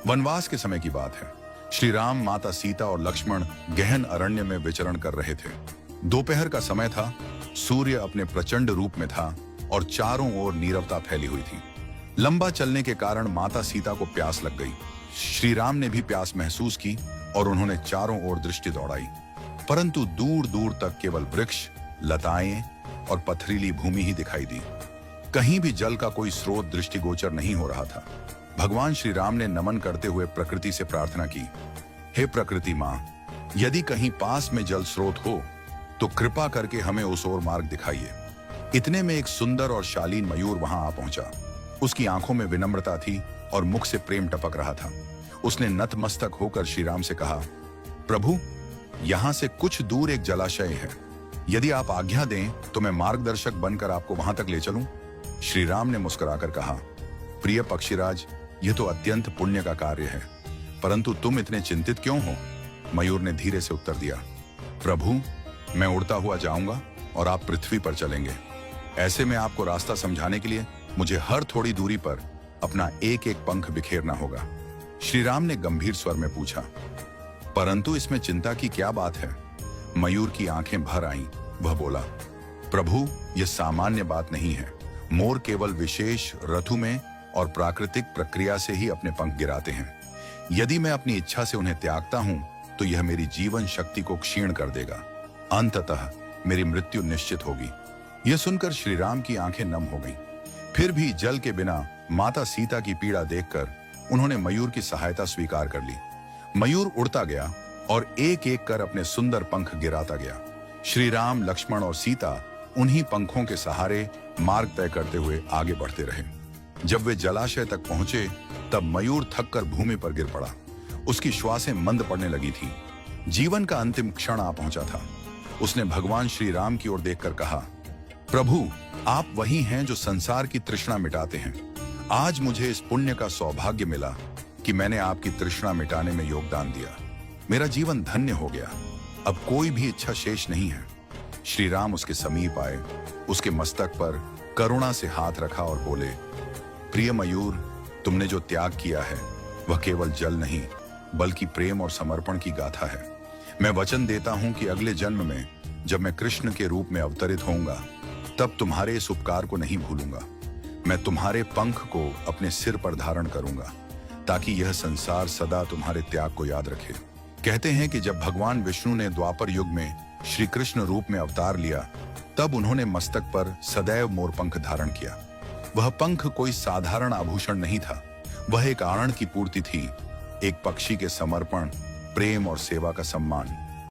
वनवास के समय की बात है। श्री राम, माता सीता और लक्ष्मण गहन अरण्य में विचरण कर रहे थे। दोपहर का समय था, सूर्य अपने प्रचंड रूप में था और चारों ओर नीरवता फैली हुई थी। लंबा चलने के कारण माता सीता को प्यास लग गई। श्री राम ने भी प्यास महसूस की और उन्होंने चारों ओर दृष्टि दौड़ाई, परंतु दूर दूर तक केवल वृक्ष, लताएं और पथरीली भूमि ही दिखाई दी। कहीं भी जल का कोई स्रोत दृष्टिगोचर नहीं हो रहा था। भगवान श्री राम ने नमन करते हुए प्रकृति से प्रार्थना की, हे प्रकृति मां, यदि कहीं पास में जल स्रोत हो तो कृपा करके हमें उस ओर मार्ग दिखाइए। इतने में एक सुंदर और शालीन मयूर वहां आ पहुंचा। उसकी आंखों में विनम्रता थी और मुख से प्रेम टपक रहा था। उसने नतमस्तक होकर श्री राम से कहा, प्रभु, यहां से कुछ दूर एक जलाशय है। यदि आप आज्ञा दें तो मैं मार्गदर्शक बनकर आपको वहां तक ले चलूं। श्री राम ने मुस्कुराकर कहा, प्रिय पक्षीराज, यह तो अत्यंत पुण्य का कार्य है, परंतु तुम इतने चिंतित क्यों हो? मयूर ने धीरे से उत्तर दिया, प्रभु, मैं उड़ता हुआ जाऊंगा और आप पृथ्वी पर चलेंगे। ऐसे में आपको रास्ता समझाने के लिए मुझे हर थोड़ी दूरी पर अपना एक एक पंख बिखेरना होगा। श्री राम ने गंभीर स्वर में पूछा, परंतु इसमें चिंता की क्या बात है? मयूर की आंखें भर आईं। वह बोला, प्रभु, यह सामान्य बात नहीं है। मोर केवल विशेष ऋतु में और प्राकृतिक प्रक्रिया से ही अपने पंख गिराते हैं। यदि मैं अपनी इच्छा से उन्हें त्यागता हूं तो यह मेरी जीवन शक्ति को क्षीण कर देगा। अंततः मेरी मृत्यु निश्चित होगी। यह सुनकर श्री राम की आंखें नम हो गईं। फिर भी जल के बिना माता सीता की पीड़ा देखकर उन्होंने मयूर की सहायता स्वीकार कर ली। मयूर उड़ता गया और एक एक कर अपने सुंदर पंख गिराता गया। श्री राम, लक्ष्मण और सीता उन्हीं पंखों के सहारे मार्ग तय करते हुए आगे बढ़ते रहे। जब वे जलाशय तक पहुंचे तब मयूर थककर भूमि पर गिर पड़ा। उसकी श्वासें मंद पड़ने लगी थी। जीवन का अंतिम क्षण आ पहुंचा था। उसने भगवान श्री राम की ओर देखकर कहा, प्रभु, आप वही हैं जो संसार की तृष्णा मिटाते हैं। आज मुझे इस पुण्य का सौभाग्य मिला कि मैंने आपकी तृष्णा मिटाने में योगदान दिया। मेरा जीवन धन्य हो गया। अब कोई भी इच्छा शेष नहीं है। श्री राम उसके समीप आए, उसके मस्तक पर करुणा से हाथ रखा और बोले, प्रिय मयूर, तुमने जो त्याग किया है वह केवल जल नहीं बल्कि प्रेम और समर्पण की गाथा है। मैं वचन देता हूं कि अगले जन्म में जब मैं कृष्ण के रूप में अवतरित होऊंगा तब तुम्हारे इस उपकार को नहीं भूलूंगा। मैं तुम्हारे पंख को अपने सिर पर धारण करूंगा ताकि यह संसार सदा तुम्हारे त्याग को याद रखे। कहते हैं कि जब भगवान विष्णु ने द्वापर युग में श्री कृष्ण रूप में अवतार लिया तब उन्होंने मस्तक पर सदैव मोरपंख धारण किया। वह पंख कोई साधारण आभूषण नहीं था, वह एक आनंद की पूर्ति थी, एक पक्षी के समर्पण, प्रेम और सेवा का सम्मान।